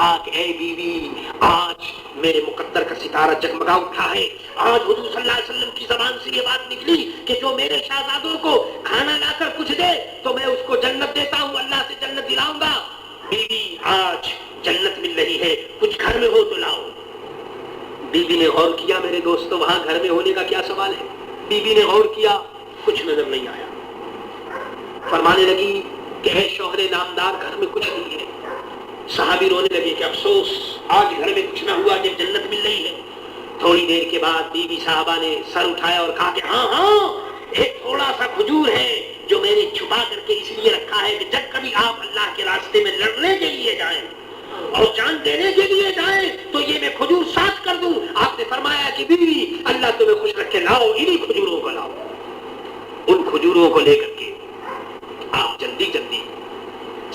کہا کہ اے بیوی، آج میرے مقدر کا ستارہ جگمگا اٹھا ہے. آج حضور صلی اللہ علیہ وسلم کی زبان سے یہ بات نکلی کہ جو میرے شہزادوں کو کھانا لا کر کچھ دے تو میں اس کو جنت دیتا ہوں، اللہ سے جنت دلاؤں گا. بیوی آج جنت مل رہی ہے، کچھ گھر میں ہو تو لاؤ. بیوی نے غور کیا میرے دوستو، وہاں گھر میں ہونے کا کیا سوال ہے. بیوی نے غور کیا، کچھ نظر نہیں آیا. فرمانے لگی کہ اے شوہر نامدار، گھر میں کچھ نہیں ہے. صحابی رونے لگے کہ افسوس، آج گھر میں کچھ نہ ہوا جب جنت مل رہی ہے. تھوڑی دیر کے بعد بیوی صاحبہ نے سر اٹھایا اور کہا کہ ہاں ایک تھوڑا سا کھجور ہے جو میں نے چھپا کر کے اس لیے رکھا ہے کہ جب کبھی آپ اللہ کے راستے میں لڑنے کے لیے جائیں اور جان دینے کے لیے جائیں تو یہ میں کھجور ساتھ کر دوں. آپ نے فرمایا کہ بیوی اللہ تمہیں خوش رکھے، لاؤ انہی کھجوروں کو لاؤ. ان کھجوروں کو لے کر کے آپ جلدی جلدی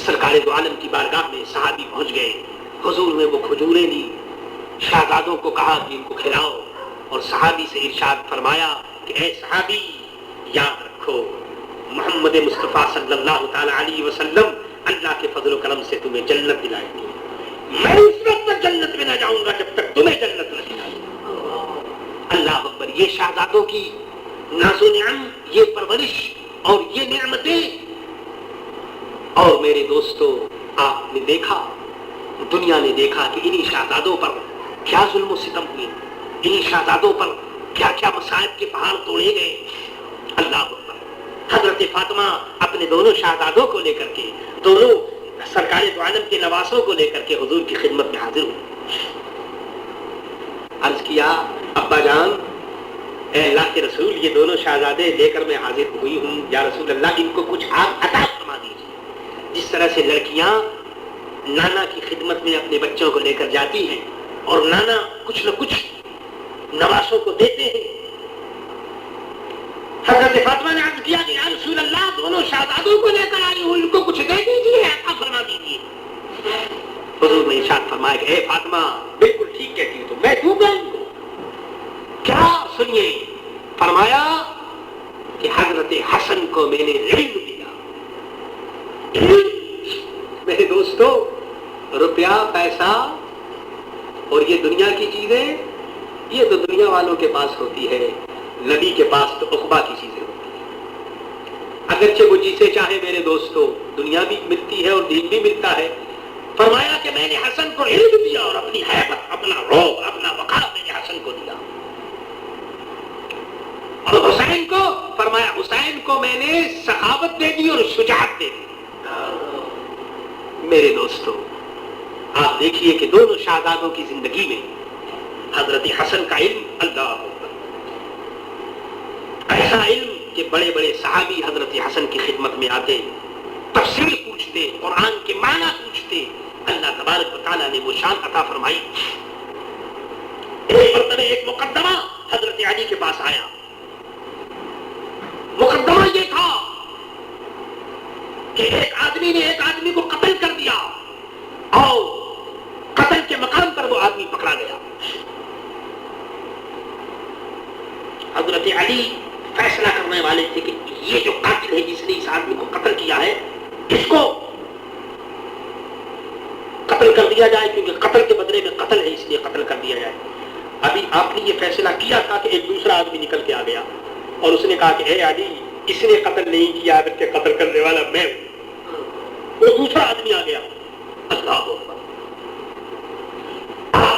سرکار دو عالم کی بارگاہ میں صحابی پہنچ گئے. حضور نے وہ کھجوریں لی، شہزادوں کو کہا کہ ان کو کھلاؤ، اور صحابی سے ارشاد فرمایا کہ اے صحابی یاد رکھو محمد مصطفیٰ صلی اللہ تعالی علیہ وسلم اللہ کے فضل و کرم سے تمہیں جنت دلائیں گے. میں اس وقت تک جنت میں نہ جاؤں گا جب تک تمہیں جنت نہ دلائیں. اللہ اکبر. یہ شہزادوں کی ناز و نعم، یہ پرورش اور یہ نعمتیں. اور میرے دوستو آپ نے دیکھا، دنیا نے دیکھا کہ انہی شہزادوں پر کیا ظلم و ستم ہوئے، انہی شہزادوں پر کیا کیا مصائب کے پہاڑ توڑے گئے. اللہ اکبر. حضرت فاطمہ اپنے دونوں شہزادوں کو لے کر کے، دونوں سرکار دو عالم کے نواسوں کو لے کر کے حضور کی خدمت میں حاضر ہوئی. عرض کیا ابا جان، اے اللہ کے رسول، یہ دونوں شہزادے لے کر میں حاضر ہوئی ہوں، یا رسول اللہ ان کو کچھ آپ عطا فرما دیجیے. جس طرح سے لڑکیاں نانا کی خدمت میں اپنے بچوں کو لے کر جاتی ہیں اور نانا کچھ نہ کچھ نواسوں کو دیتے ہیں، حضرت فاطمہ نے عرض کیا کہ یا رسول اللہ دونوں شہزادوں کو لے کر آئی ہوں، ان کو کچھ دے دیجیے، عطا فرما دیجیے. حضور نے ارشاد فرمایا کہ اے فاطمہ بالکل ٹھیک کہتی ہو، میں دوں گا ان کو. کیا سنیے، فرمایا کہ حضرت حسن کو میں نے علم دیا. میرے دوستو روپیہ پیسہ اور یہ دنیا کی چیزیں، یہ تو دنیا والوں کے پاس ہوتی ہے، نبی کے پاس تو عقبہ کی چیزیں ہوتی ہیں. اگرچہ وہ جسے چاہے میرے دوستو دنیا بھی ملتی ہے اور دین بھی ملتا ہے. فرمایا کہ میں نے حسن کو علم دیا اور اپنی ہیبت، اپنا رعب، اپنا وقار میں نے حسن کو دیا. اور حسین کو فرمایا حسین کو میں نے سخاوت دے دی اور شجاعت دے دی. میرے دوستو آپ دیکھیے کہ دونوں شہزادوں کی زندگی میں حضرت حسن کا علم، اللہ اکبر، ایسا علم کہ بڑے بڑے صحابی حضرت حسن کی خدمت میں آتے، تفسیر پوچھتے، قرآن کے معنی پوچھتے. اللہ تبارک و تعالیٰ نے وہ شان عطا فرمائی. ایک مرتبہ ایک مقدمہ حضرت علی کے پاس آیا. مقدمہ یہ تھا کہ ایک آدمی نے ایک آدمی کو قتل کر دیا اور قتل کے مقام پر وہ آدمی پکڑا گیا. حضرت علی فیصلہ کرنے والے تھے کہ یہ جو قاتل ہے جس نے اس آدمی کو قتل کیا ہے اس کو قتل کر دیا جائے، کیونکہ قتل کے بدلے میں قتل ہے اس لیے قتل کر دیا جائے. ابھی آپ نے یہ فیصلہ کیا تھا کہ ایک دوسرا آدمی نکل کے آ گیا اور اس نے کہا کہ اے علی اس نے قتل نہیں کیا بلکہ قتل کرنے والا میں ہوں. وہ دوسرا آدمی آ گیا. اللہ اکبر.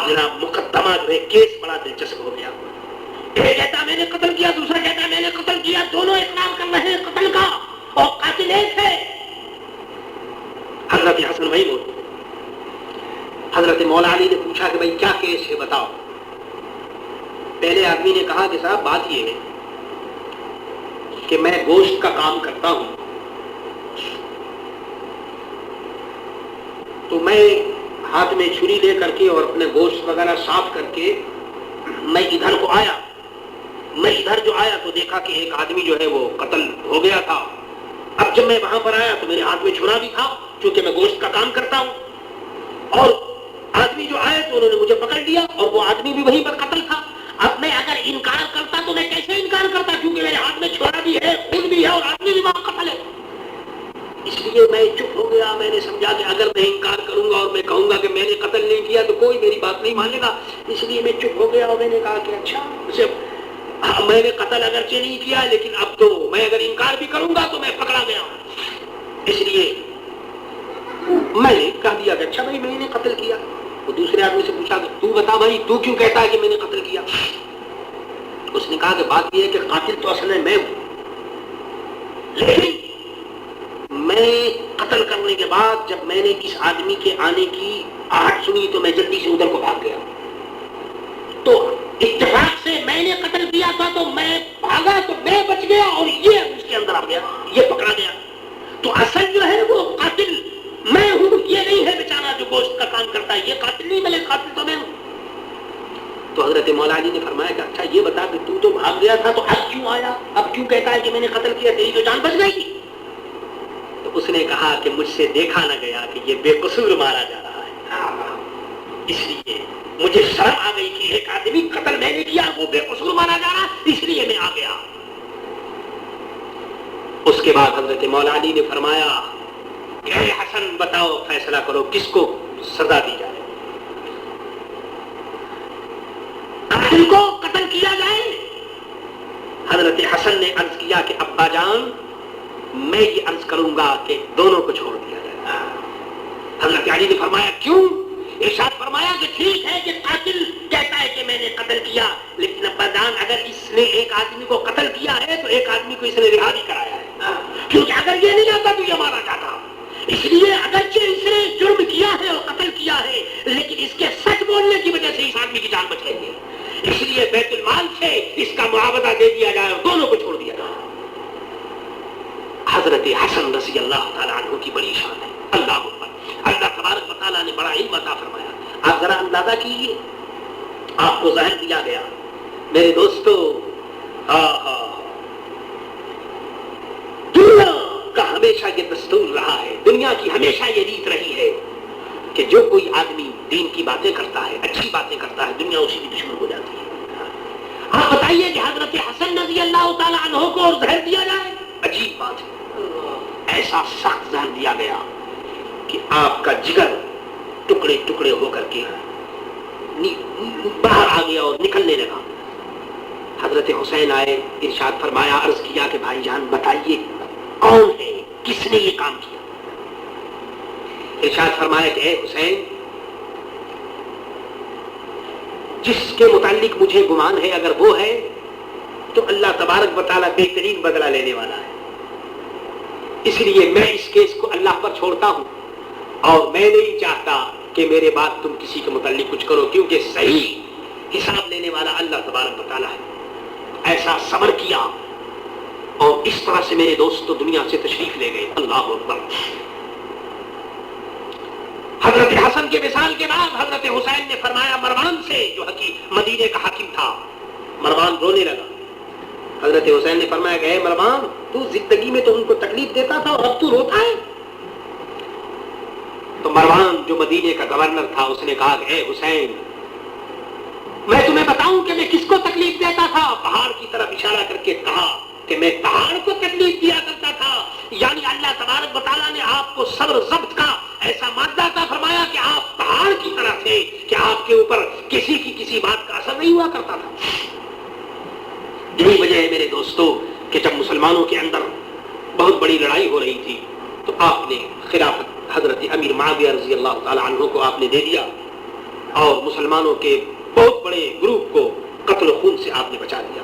جناب مقدمہ جو ہے کیس بڑا دلچسپ ہو گیا. ایک کہتا میں نے قتل کیا، دوسرا کہتا میں نے قتل کیا، دونوں اقرار کر رہے ہیں قتل کا اور قاتل ایک ہے. حضرت حسن وہی بول. حضرت مولا علی نے پوچھا کہ بھائی کیا کیس ہے بتاؤ. پہلے آدمی نے کہا کہ صاحب بات یہ ہے کہ میں گوشت کا کام کرتا ہوں، تو میں ہاتھ میں چھری لے کر کے اور اپنے گوشت وغیرہ صاف کر کے میں ادھر کو آیا. میں ادھر جو آیا تو دیکھا کہ ایک آدمی جو ہے وہ قتل ہو گیا تھا. اب جب میں وہاں پر آیا تو میرے ہاتھ میں چھرا بھی تھا کیونکہ میں گوشت کا کام کرتا ہوں. اور آدمی جو آئے تو انہوں نے مجھے پکڑ لیا اور وہ آدمی بھی وہیں پر قتل تھا. اب میں اگر انکار کرتا تو میں کیسے انکار کرتا، کیونکہ میرے ہاتھ میں چھرا بھی ہے، خون بھی ہے اور آدمی بھی وہاں قتل ہے. اس لیے میں چپ ہو گیا. میں نے سمجھا کہ اگر میں انکار کروں گا اور میں کہوں گا کہ میں نے قتل نہیں کیا تو کوئی میری بات نہیں مانے گا. اس لیے میں چپ ہو گیا اور میں نے کہا کہ اچھا میں نے قتل اگرچہ نہیں کیا لیکن اب تو میں اگر انکار بھی کروں گا تو میں پکڑا گیا ہوں. اس لیے میں نے کہہ دیا کہ اچھا بھائی میں نے قتل کیا. وہ دوسرے آدمی سے پوچھا کہ تو بتا بھائی تو کیوں کہتا ہے کہ میں نے قتل کیا. اس نے کہا کہ بات یہ ہے کہ قاتل تو اصل میں ہوں، لیکن میں قتل کرنے کے بعد جب میں نے اس آدمی کے آنے کی آہٹ سنی تو میں جلدی سے ادھر کو بھاگ گیا. تو اتفاق سے میں نے قتل کیا تھا تو میں بھاگا تو میں بچ گیا اور یہ اس کے اندر آ گیا، یہ پکڑا گیا. تو اصل جو ہے وہ قاتل میں ہوں، یہ نہیں ہے بیچارہ جو گوشت کا کام کرتا ہے. یہ قاتل نہیں بلکہ قاتل تو میں ہوں. تو حضرت مولا علی نے فرمایا کہ اچھا یہ بتا کہ تو بھاگ گیا تھا تو اب کیوں آیا، اب کیوں کہتا ہے کہ میں نے قتل کیا، تیری تو جان بچ گئی تھی. تو اس نے کہا کہ مجھ سے دیکھا نہ گیا کہ یہ بے قصور مارا جا رہا ہے، اس لیے مجھے شرم آ گئی کہ ایک آدمی قتل میں نے کیا وہ بے قصور مارا جا رہا، اس لیے میں آ گیا. اس کے بعد حضرت مولا علی نے فرمایا کہ اے حسن بتاؤ فیصلہ کرو کس کو سزا دی جائے، قاتل کو قتل کیا جائے. حضرت حسن نے عرض کیا کہ ابا جان میں یہ عرض کروں گا کہ دونوں کو چھوڑ دیا جائے. حضرت علی نے فرمایا کیوں؟ ارشاد فرمایا کہ ٹھیک ہے کہ قاتل کہتا ہے کہ میں نے قتل کیا، لیکن ابا جان اگر اس نے ایک آدمی کو قتل کیا ہے تو ایک آدمی کو اس نے رہا بھی کرایا ہے، کیونکہ اگر یہ نہیں آتا تو یہ مارا جاتا. اس لیے اگرچہ اس نے جرم کیا ہے اور قتل کیا ہے لیکن اس کے سچ بولنے کی وجہ سے اس آدمی کی جان بچ گئی ہے، اس لیے بیت المال سے اس کا معاوضہ دے دیا جائے اور دونوں کو چھوڑ دیا جائے. حضرت حسن رضی اللہ تعالیٰ عنہ کی بڑی شان ہے. اللہ اکبر. اللہ تبارک و تعالیٰ نے بڑا علم عطا فرمایا. آپ ذرا اندازہ کیجیے، آپ کو ظاہر دیا گیا. میرے دوستو دنیا کا ہمیشہ یہ دستور رہا ہے، دنیا کی ہمیشہ یہ ریت رہی ہے کہ جو کوئی آدمی دین کی باتیں کرتا ہے، اچھی باتیں کرتا ہے، دنیا اسی کی دشمن ہو جاتی ہے. آپ بتائیے کہ حضرت حسن رضی اللہ تعالیٰ عنہ کو اور زہر دیا جائے، عجیب بات ہے. ایسا سخت زہر دیا گیا کہ آپ کا جگر ٹکڑے ٹکڑے ہو کر کے باہر آ گیا اور نکلنے لگا. حضرت حسین آئے، ارشاد فرمایا، عرض کیا کہ بھائی جان بتائیے کون ہے، کس نے یہ کام کیا. ارشاد فرمایا کہ اے حسین جس کے متعلق مجھے گمان ہے اگر وہ ہے تو اللہ تبارک و تعالیٰ بہترین بدلہ لینے والا ہے، اس لیے میں اس کیس کو اللہ پر چھوڑتا ہوں اور میں نہیں چاہتا کہ میرے بعد تم کسی کے متعلق کچھ کرو، کیونکہ صحیح حساب لینے والا اللہ تبارک و تعالیٰ ہے. ایسا صبر کیا اور اس طرح سے میرے دوست تو دنیا سے تشریف لے گئے. اللہ اکبر. حضرت حسن کے وصال کے بعد حضرت حسین نے فرمایا مروان سے، جو مدینے کا حاکم تھا. مروان رونے لگا. حضرت حسین نے فرمایا کہ اے مروان تو زندگی میں تو ان کو تکلیف دیتا تھا اور اب تو روتا ہے. تو مروان جو مدینے کا گورنر تھا اس نے کہا کہ اے حسین میں تمہیں بتاؤں کہ میں کس کو تکلیف دیتا تھا. پہاڑ کی طرف اشارہ کر کے کہا کہ میں پہاڑ کو تکلیف دیا کرتا تھا. یعنی اللہ تبارک و تعالیٰ نے آپ کو صبر ضبط کا ایسا مادہ عطا فرمایا کہ آپ پہاڑ کی طرح تھے کہ آپ کے اوپر کسی کی کسی بات کا اثر نہیں ہوا کرتا تھا. یہی وجہ ہے میرے دوستو کہ جب مسلمانوں کے اندر بہت بڑی لڑائی ہو رہی تھی تو آپ نے خلافت حضرت امیر معاویہ رضی اللہ تعالی عنہ کو آپ نے دے دیا اور مسلمانوں کے بہت بڑے گروپ کو قتل و خون سے آپ نے بچا دیا.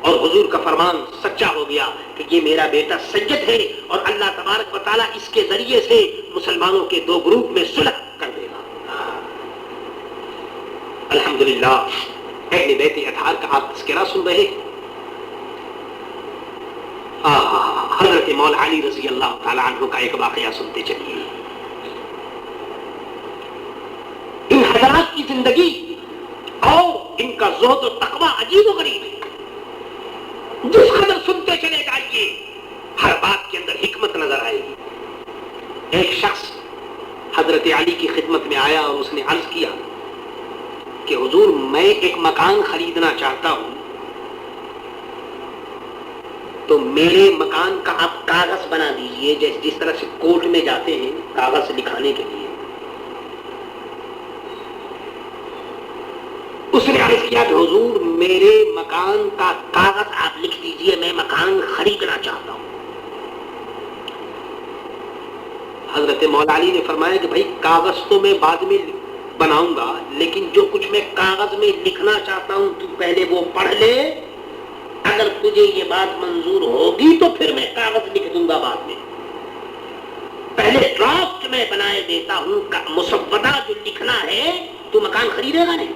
اور حضور کا فرمان سچا ہو گیا کہ یہ میرا بیٹا سید ہے اور اللہ تبارک و تعالیٰ اس کے ذریعے سے مسلمانوں کے دو گروپ میں صلح کر دے گا. الحمدللہ اہل بیت اطہار کا آپ تذکرہ سن رہے ہیں. حضرت مولا علی رضی اللہ تعالیٰ عنہ کا ایک واقعہ سنتے چلیے. ان حضرات کی زندگی اور ان کا زہد و تقوی عجیب و غریب ہے. جس قدر سنتے چلے جائیے ہر بات کے اندر حکمت نظر آئے گی. ایک شخص حضرت علی کی خدمت میں آیا اور اس نے عرض کیا کہ حضور میں ایک مکان خریدنا چاہتا ہوں تو میرے مکان کا آپ کاغذ بنا دیجئے، جس طرح سے کورٹ میں جاتے ہیں کاغذ لکھانے کے لیے. اس نے عرض کیا کہ حضور میرے مکان کا کاغذ آپ لکھ دیجئے، میں مکان خریدنا چاہتا ہوں. حضرت مولا علی نے فرمایا کہ بھائی کاغذ تو میں بعد میں بناؤں گا، لیکن جو کچھ میں کاغذ میں لکھنا چاہتا ہوں تو پہلے وہ پڑھ لے، اگر تجھے یہ بات منظور ہوگی تو پھر میں کاغذ لکھ دوں گا بعد میں. پہلے ڈرافٹ میں بنائے دیتا ہوں، مسودہ جو لکھنا ہے تو مکان خریدے گا نہیں.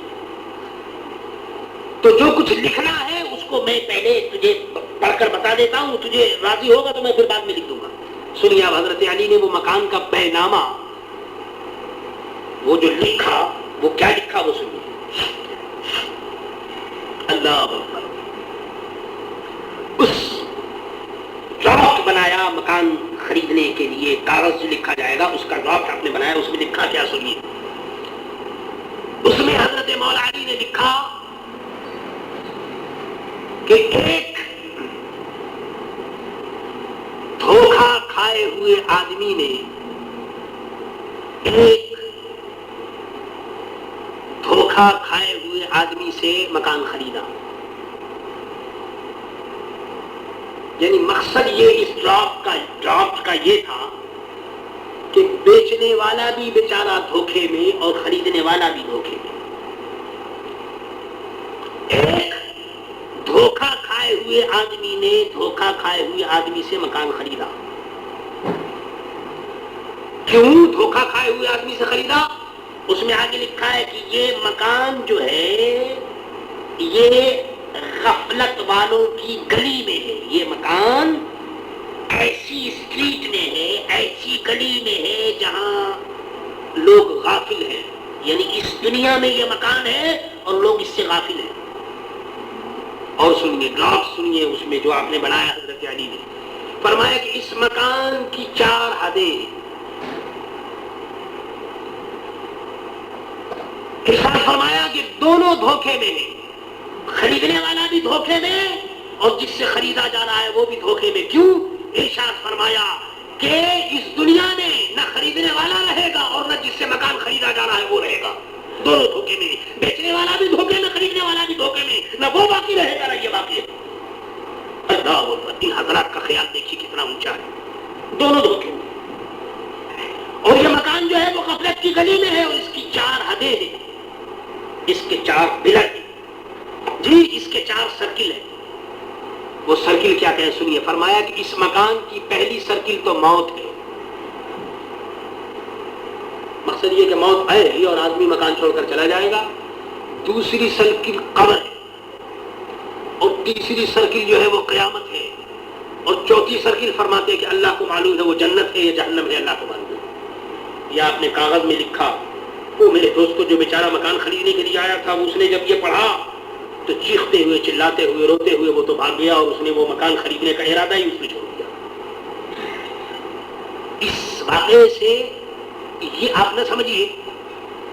تو جو کچھ لکھنا ہے اس کو میں پہلے تجھے پڑھ کر بتا دیتا ہوں، تجھے راضی ہوگا تو میں پھر بعد میں لکھ دوں گا. سنیے اب حضرت علی نے وہ مکان کا بے نامہ وہ جو لکھا، وہ کیا لکھا وہ سنیے. اللہ اکبر. اس ڈرافٹ بنایا مکان خریدنے کے لیے، کاغذ جو لکھا جائے گا اس کا ڈرافٹ آپ نے بنایا. اس میں لکھا کیا سنیے. اس میں حضرت مولا علی نے لکھا کہ ایک دھوکہ کھائے ہوئے آدمی نے ایک دھوکہ کھائے ہوئے آدمی سے مکان خریدا. یعنی مقصد یہ اس ڈرافٹ کا یہ تھا کہ بیچنے والا بھی بیچارہ دھوکے میں اور خریدنے والا بھی دھوکے میں. ایک دھوکہ کھائے ہوئے آدمی نے دھوکہ کھائے ہوئے آدمی سے مکان خریدا. کیوں دھوکہ کھائے ہوئے آدمی سے خریدا؟ اس میں آگے لکھا ہے کہ یہ مکان جو ہے یہ غفلت والوں کی گلی میں ہے. یہ مکان ایسی اسٹریٹ میں ہے، ایسی گلی میں ہے جہاں لوگ غافل ہیں. یعنی اس دنیا میں یہ مکان ہے اور لوگ اس سے غافل ہیں. اور سنیے ڈرافٹ سنیے اس میں جو آپ نے بنایا. حضرت علی نے فرمایا کہ اس مکان کی 4 حدیں. ارشاد فرمایا کہ دونوں دھوکے میں ہیں، خریدنے والا بھی دھوکے میں اور جس سے خریدا جا رہا ہے وہ بھی دھوکے میں. کیوں؟ ارشاد فرمایا کہ اس دنیا میں نہ خریدنے والا رہے گا اور نہ جس سے مکان خریدا جا رہا ہے وہ رہے گا. دونوں دھوکے میں، بیچنے والا بھی دھوکے میں، خریدنے والا بھی دھوکے میں. نہ وہ باقی رہے گا نہ یہ باقی. اللہ اکبر. ان حضرات کا خیال دیکھیے کتنا اونچا ہے. دونوں دھوکے میں. اور یہ مکان جو ہے وہ غفلت کی گلی میں ہے اور اس کی 4 حدیں ہیں، اس کے 4 پلر ہیں. جی اس کے 4 سرکل ہیں. وہ سرکل کیا کہیں سنیے. فرمایا کہ اس مکان کی پہلی سرکل تو موت ہے. مقصد یہ کہ موت آئے گی اور آدمی مکان چھوڑ کر چلا جائے گا. دوسری سرکل قبر ہے اور تیسری سرکل جو ہے وہ قیامت ہے اور چوتھی سرکل فرماتے ہیں کہ اللہ کو معلوم ہے وہ جنت ہے یا جہنم ہے. اللہ کو معلوم ہے. یا آپ نے کاغذ میں لکھا. وہ میرے دوست کو جو بیچارہ مکان خریدنے کے لیے آیا تھا اس نے جب یہ پڑھا تو چیختے ہوئے چلاتے ہوئے روتے ہوئے وہ تو بھاگ گیا اور اس نے وہ مکان خریدنے کا ارادہ ہی اس نے چھوڑ دیا. اس واقعے سے یہ آپ نہ سمجھیے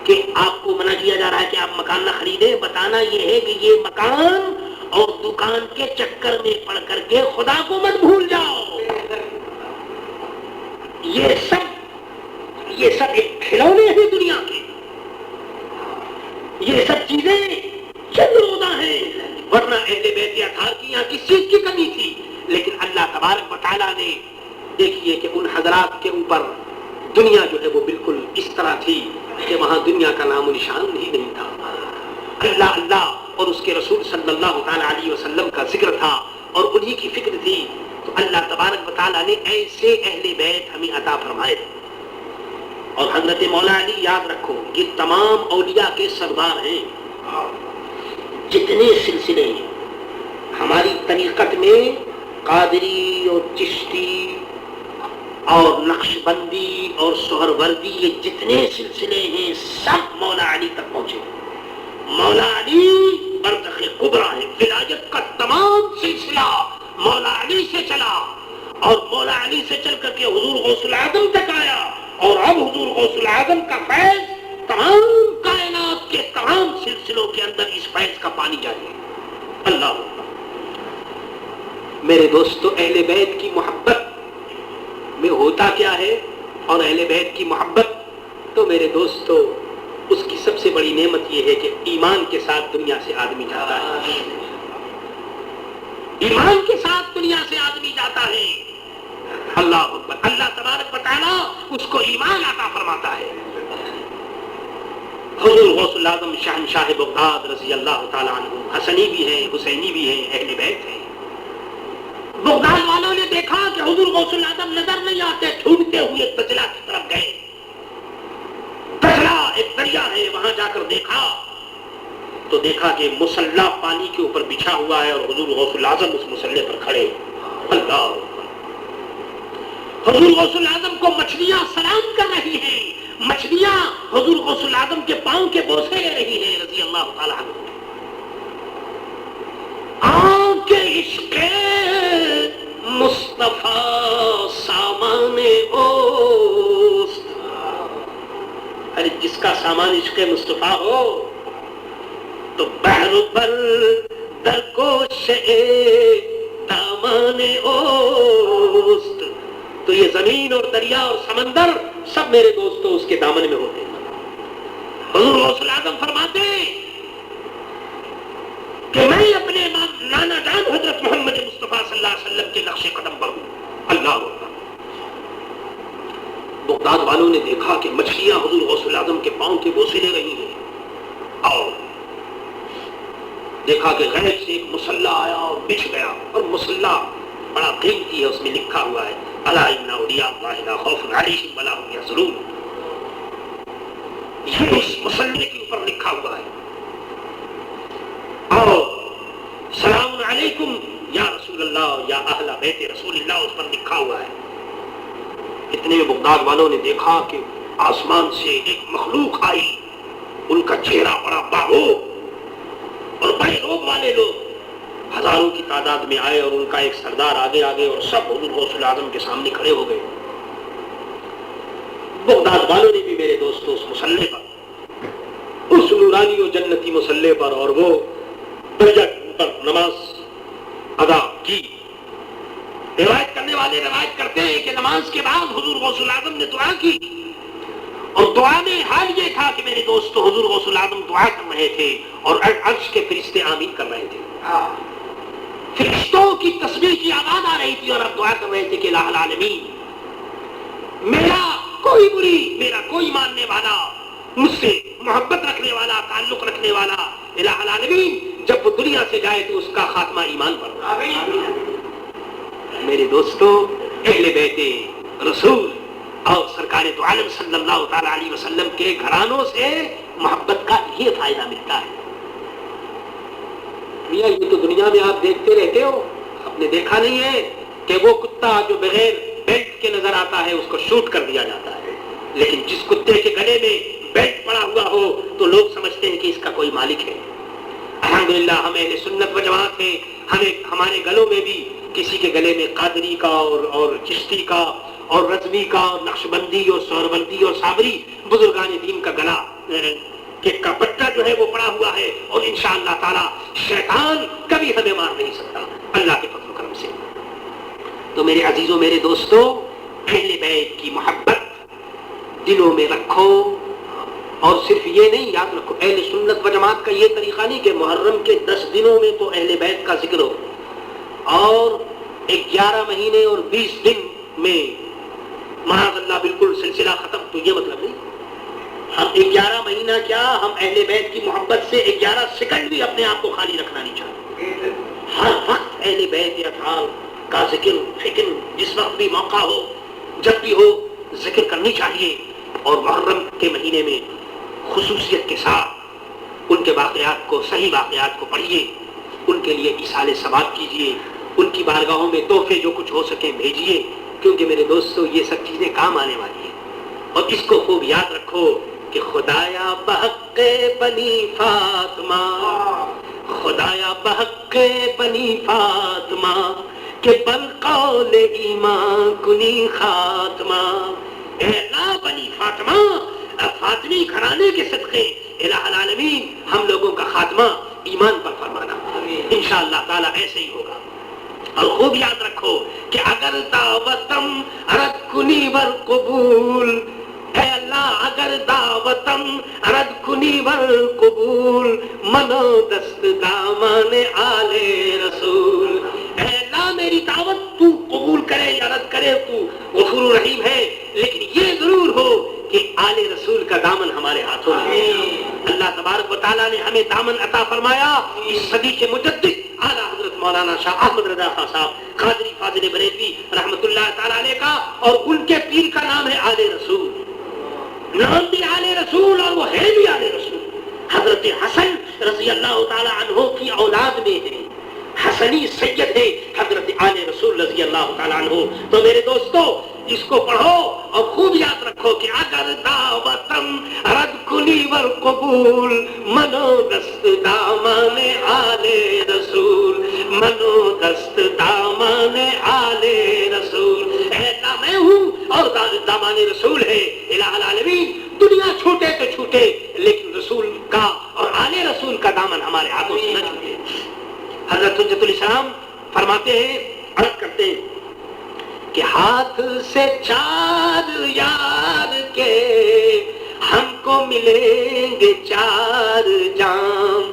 کہ آپ کو منع کیا جا رہا ہے کہ آپ مکان نہ خریدیں. بتانا یہ ہے کہ یہ مکان اور دکان کے چکر میں پڑ کر کے خدا کو مت بھول جاؤ. یہ سب ایک کھلونے ہیں دنیا کے. یہ سب چیزیں چند روزہ ہیں، ورنہ اہل بیت اطہار کی یہاں کس چیز کی کمی تھی. لیکن اللہ تبارک و تعالیٰ نے دیکھیے کہ ان حضرات کے اوپر دنیا جو ہے وہ بالکل اس طرح تھی کہ وہاں دنیا کا نام و نشان ہی نہیں تھا. اللہ اللہ اور اس کے رسول صلی اللہ تعالیٰ علیہ وسلم کا ذکر تھا اور انہی کی فکر تھی. تو اللہ تبارک و تعالیٰ نے ایسے اہل بیت ہمیں عطا فرمائے. اور حضرت مولا علی یاد رکھو یہ تمام اولیاء کے سردار ہیں. جتنے سلسلے ہیں ہماری طریقت میں، قادری اور چشتی اور نقش بندی اور سہروردی، یہ جتنے سلسلے ہیں سب مولا علی تک پہنچے. مولا علی برزخ کبریٰ ہے. ولایت کا تمام سلسلہ مولا علی سے چلا اور مولا علی سے چل کر کے حضور غوث العظم تک آیا. اور اب حضور غوث العظم کا فیض تمام کائنات کے تمام سلسلوں کے اندر اس فیض کا پانی جاری ہے. اللہ میرے دوستو اہل بیت کی محبت میں ہوتا کیا ہے؟ اور اہل بیت کی محبت تو میرے دوستو اس کی سب سے بڑی نعمت یہ ہے کہ ایمان کے ساتھ دنیا سے آدمی جاتا ہے، ایمان کے ساتھ دنیا سے آدمی جاتا ہے۔ اللہ اکبر، اللہ تبارک و تعالیٰ اس کو ایمان عطا فرماتا ہے۔ حضور غوث الاعظم شہنشاہ بغداد رضی اللہ تعالیٰ عنہ حسنی بھی ہیں، حسینی بھی ہیں، اہل بیت ہیں۔ بغداد والوں نے دیکھا کہ حضور غوث الاعظم نظر نہیں آتے، ڈھونڈتے ہوئے دجلہ کی طرف گئے۔ دجلہ ایک دریا ہے، وہاں جا کر دیکھا تو دیکھا کہ مصلی پانی کے اوپر بچھا ہوا ہے اور حضور غوث الاعظم اس مصلی پر کھڑے۔ اللہ اکبر، حضور غوث الاعظم کو مچھلیاں سلام کر رہی ہیں، مچھلیاں حضور غوث الاعظم کے پاؤں کے بوسے لے رہی ہیں رضی اللہ تعالیٰ عنہ۔ آنکھ عشق مصطفیٰ سامان اوست، ارے جس کا سامان عشق مصطفیٰ ہو تو بحر پر درگوش دامان اوست، تو یہ زمین اور دریا اور سمندر سب میرے دوستوں اس کے دامن میں ہوتے ہیں۔ حضور غوث الاعظم فرماتے ہیں کہ میں اپنے نانا جان حضرت محمد مصطفیٰ صلی اللہ علیہ وسلم کے نقش قدم پر ہوں۔ اللہ اکبر، بغداد والوں نے دیکھا کہ مچھلیاں حضور غوث الاعظم کے پاؤں کے بوسے لے رہی ہیں، اور دیکھا کہ غیب سے ایک مصلی آیا اور بچھ گیا، اور مصلی بڑا قیمتی ہے، اس میں لکھا ہوا ہے الا ان اولیاء اللہ لا خوف علیہم ولا هم یحزنون، یہ اس مصلی کے اوپر لکھا ہوا ہے۔ اور سلام علیکم یا رسول اللہ یا اہل بیت رسول اللہ اس پر لکھا ہوا ہے۔ اتنے میں بغداد والوں نے دیکھا کہ آسمان سے ایک مخلوق آئی، ان کا چہرہ بڑا باہو اور بڑے روب والے لوگ ہزاروں کی تعداد میں آئے، اور ان کا ایک سردار آگے آگے، اور سب حضور غوث الاعظم کے سامنے کھڑے ہو گئے۔ بغداد والوں نے بھی میرے دوستوں اس مصلی پر، اس نورانی و جنتی مصلی پر، اور وہ درجہ پر نماز ادا کی۔ روایت کرنے والے روایت کرتے ہیں کہ نماز کے بعد حضور غوث الاعظم نے دعا کی، اور دعا میں حال یہ تھا کہ میرے دوستو حضور غوث الاعظم دعا کر رہے تھے اور عرش کے فرشتے آمین کر رہے تھے، فرشتوں کی تسبیح کی آواز آ رہی تھی، اور اب دعا کر رہے تھے کہ الہ العالمین، میرا کوئی مری، میرا کوئی ماننے والا، مجھ سے محبت رکھنے والا، تعلق رکھنے والا، الہ العالمین جب وہ دنیا سے جائے تو اس کا خاتمہ ایمان پر ہو۔ میرے دوستو اہل بیت رسول اور سرکار تو عالم صلی اللہ تعالی علیہ وسلم کے گھرانوں سے محبت کا یہ فائدہ ملتا ہے۔ میاں یہ تو دنیا میں آپ دیکھتے رہتے ہو، آپ نے دیکھا نہیں ہے کہ وہ کتا جو بغیر بیلٹ کے نظر آتا ہے اس کو شوٹ کر دیا جاتا ہے، لیکن جس کتے کے گلے میں بیلٹ پڑا ہوا ہو تو لوگ سمجھتے ہیں کہ اس کا کوئی مالک ہے۔ الحمدللہ ہم اہل سنت و جماعت ہیں، ہمارے گلوں میں بھی کسی کے گلے میں قادری کا اور چشتی کا اور رضوی کا اور نقشبندی اور سہروردی اور صابری بزرگان دین کا گلا کا پٹا جو ہے وہ پڑا ہوا ہے، اور انشاءاللہ تعالی شیطان کبھی ہمیں مار نہیں سکتا اللہ کے فضل و کرم سے۔ تو میرے عزیزوں، میرے دوستوں، اہل بیت کی محبت دلوں میں رکھو، اور صرف یہ نہیں یاد رکھو، اہل سنت و جماعت کا یہ طریقہ نہیں کہ محرم کے 10 دنوں میں تو اہل بیت کا ذکر ہو، اور 11 مہینے اور 20 دن میں معاذ اللہ بالکل سلسلہ ختم، تو یہ مطلب نہیں۔ ہم 11 مہینہ کیا، ہم اہل بیت کی محبت سے 11 سیکنڈ بھی اپنے آپ کو خالی رکھنا نہیں چاہتے۔ ہر وقت اہل بیت اطہار کا ذکر فکر، جس وقت بھی موقع ہو، جب بھی ہو، ذکر کرنی چاہیے۔ اور محرم کے مہینے میں خصوصیت کے ساتھ ان کے واقعات کو، صحیح واقعات کو پڑھیے، ان کے لیے ایصال ثواب کیجیے، ان کی بارگاہوں میں تحفے جو کچھ ہو سکے بھیجیے، کیونکہ میرے دوستو یہ سب چیزیں کام آنے والی ہیں۔ اور اس کو خوب یاد رکھو کہ خدایا بحق بنی فاطمہ، خدایا بحق بنی فاطمہ، کہ بالقول ایمان کنی خاتمہ، اے اللہ بنی فاطمہ، فاطمی گھرانے کے صدقے الہ العالمین ہم لوگوں کا خاتمہ ایمان پر فرمانا۔ انشاءاللہ تعالی ایسے ہی ہوگا۔ اور خوب یاد رکھو کہ اگر دعوتم رد کنی ور قبول، اے اللہ اگر دعوتم رد کنی ور قبول، منو دست دامان آل رسول، اے اللہ میری دعوت تو قبول کرے یا رد کرے، تو غفور رحیم ہے، لیکن یہ ضرور ہو کہ آل رسول کا دامن ہمارے ہاتھوں میں ہے۔ اللہ تبارک و تعالیٰ نے ہمیں دامن عطا فرمایا اس صدی کے مجدد اعلیٰ حضرت مولانا شاہ احمد رضا خان صاحب قادری فاضل بریلوی رحمۃ اللہ تعالیٰ علیہ کا، اور ان کے پیر کا نام ہے آل رسول، نام بھی آل رسول اور وہ ہے بھی آل رسول۔ حضرت حسن رضی اللہ تعالیٰ عنہ کی اولاد میں ہے، حسنی سید ہے حضرت آل رسول رضی اللہ تعالیٰ عنہ۔ تو میرے دوستو اس کو پڑھو اور خوب یاد رکھو کہ اگر دعوتم رد کنی ور قبول، منو دست دامان آل رسول، منو دست دامان آل رسول، اے اللہ میں ہوں اور دامان رسول ہے الہ العالمین۔ دنیا چھوٹے تو چھوٹے لیکن رسول کا اور آل رسول کا دامن ہمارے ہاتھوں سے نہ چھوٹے۔ حضرت حجت الاسلام فرماتے ہیں، عرض کرتے ہیں کہ ہاتھ سے چار یار کے ہم کو ملیں گے چار جام،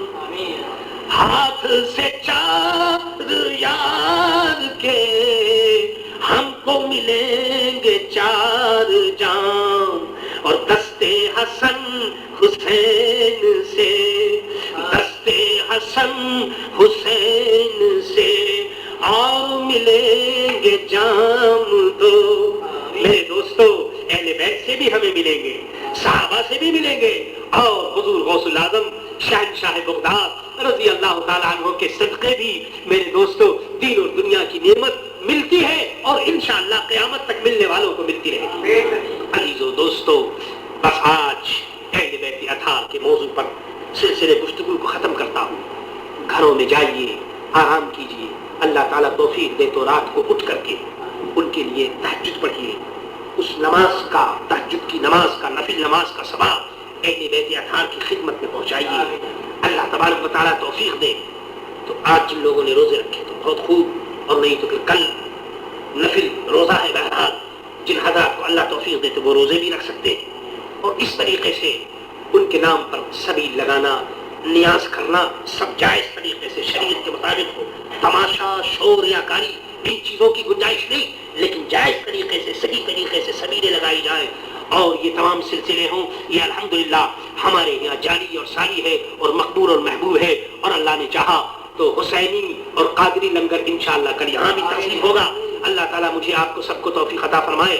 ہاتھ سے چار یار کے ہم کو ملیں گے چار جام، اور دستے حسن حسین سے، دستے حسن حسین سے اور ملیں گے جام دو۔ میرے دوستو اہل بیت سے بھی ہمیں ملیں گے، صحابہ سے بھی ملیں گے، اور حضور غوث الاعظم شہنشاہ بغداد رضی اللہ تعالیٰ عنہ کے صدقے بھی میرے دوستو دین اور دنیا کی نعمت ملتی ہے، اور انشاءاللہ قیامت تک ملنے والوں کو ملتی رہے گی۔ عزیزو دوستو بس آج اہل بیت اطہار کے موضوع پر سلسلے گفتگو کو ختم کرتا ہوں۔ گھروں میں جائیے، آرام کیجیے، اللہ تعالیٰ توفیق دے تو رات کو اٹھ کر کے ان کے لیے تہجد پڑھیے، اس نماز کا، تہجد کی نماز کا، نفل نماز کا ثواب اہل بیت اطہار کی خدمت میں پہنچائیے۔ اللہ تبارک و تعالیٰ توفیق دے تو آج جن لوگوں نے روزے رکھے تو بہت خوب، اور نہیں تو پھر کل نفل روزہ ہے، بہرحال جن حضرات کو اللہ توفیق دے تو وہ روزے بھی رکھ سکتے ہیں، اور اس طریقے سے ان کے نام پر سبیل لگانا، نیاز کرنا سب جائز طریقے سے شریعت کے مطابق ہو۔ تماشا، شور یا کاری ان چیزوں کی گنجائش نہیں، لیکن جائز طریقے سے، صحیح طریقے سے سبیلیں لگائی جائیں، اور یہ تمام سلسلے ہوں۔ یہ الحمدللہ ہمارے یہاں جاری اور ساری ہے اور مقبول اور محبوب ہے، اور اللہ نے چاہا تو حسینی اور قادری لنگر انشاءاللہ کل یہاں بھی تقسیم ہوگا۔ اللہ تعالیٰ مجھے آپ کو سب کو توفیق عطا فرمائے۔